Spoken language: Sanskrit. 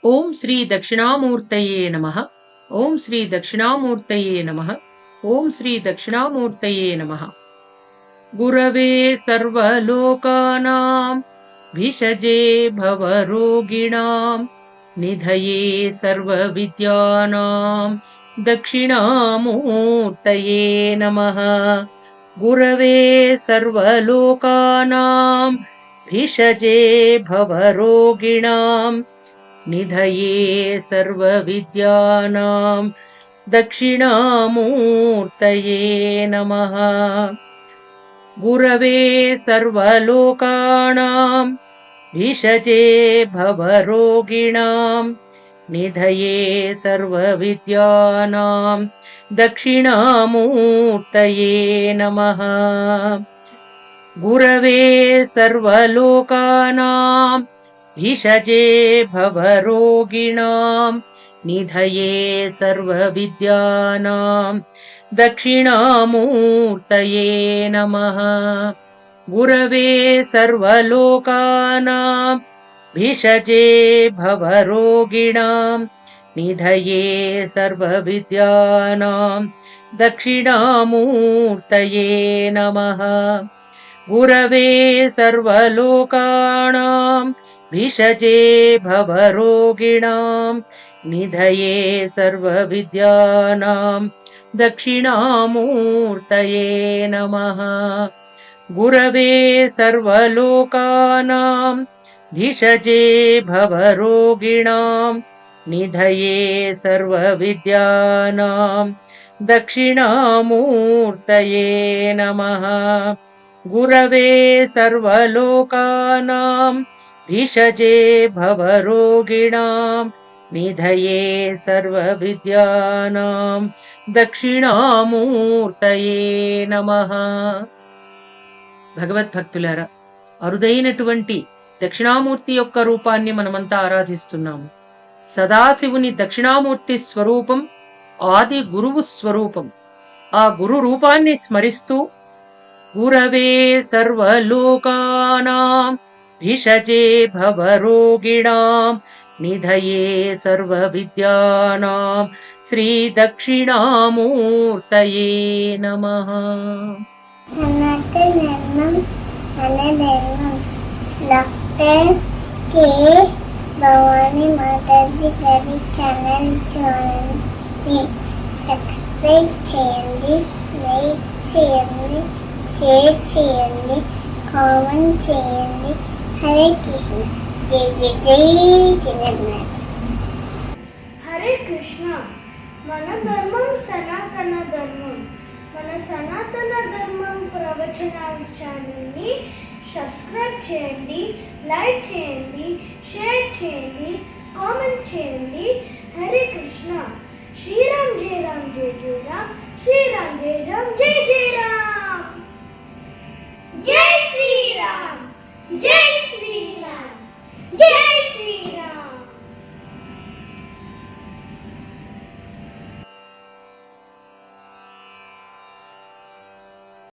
ओम श्री दक्षिणामूर्तये नमः। ओम श्री दक्षिणामूर्तये नमः। ओम श्री दक्षिणामूर्तये नमः। गुरवे सर्वलोकानां भिषजे भवरोगिणां निधये सर्वविद्यानां दक्षिणामूर्तये नमः। गुरवे सर्वलोकानां भिषजे भवरोगिणां निधये सर्वविद्यानां दक्षिणामूर्तये नमः। गुरवे सर्वलोकानां भिषजे भवरोगिणां निधये सर्वविद्यानां दक्षिणामूर्तये नमः। गुरवे सर्वलोकानां भिषजे भवरोगिणां निधये सर्वविद्यानां दक्षिणामूर्तये नमः। गुरवे सर्वलोकानां भिषजे भवरोगिणां निधये सर्वविद्यानां दक्षिणामूर्तये नमः। गुरवे सर्वलोकानां भिषजे भवरोगिणां निधये सर्वविद्यानां दक्षिणामूर्तये नमः। गुरवे सर्वलोकानां भिषजे भवरोगिणां निधये सर्वविद्यानां दक्षिणामूर्तये नमः। गुरवे सर्वलोकानां भिषजे भवरोगिणां निधये सर्वविद्यानां दक्षिणामूर्तये नमः। భగవద్భక్తులారా, అరుదైనటువంటి దక్షిణామూర్తి యొక్క రూపాన్ని మనమంతా ఆరాధిస్తున్నాము. సదాశివుని దక్షిణామూర్తి స్వరూపం ఆది గురువు స్వరూపం. ఆ గురు రూపాన్ని స్మరిస్తూ గురవే సర్వలోకానాం భిషజే భవరోగిణాం నిధయే సర్వవిద్యానాం శ్రీ దక్షిణామూర్తయే నమః. సనాతనం సనదనం డాక్టర్ కే భవానీ మాతాజీ గారి ఛానల్ చూడండి, సబ్స్క్రైబ్ చేయండి, లైక్ చేయండి, షేర్ చేయండి, కామెంట్ చేయండి. హరే కృష్ణ. జై జై జై జగన్నాథ్. హరే కృష్ణ. మన ధర్మం సనాతన ధర్మం. మన సనాతన ధర్మం ప్రవచనాల ఛానల్ని సబ్స్క్రైబ్ చేయండి, లైక్ చేయండి, షేర్ చేయండి, కామెంట్ చేయండి. హరే కృష్ణ. శ్రీరామ్ జయ రామ్ జయ జయ రామ్.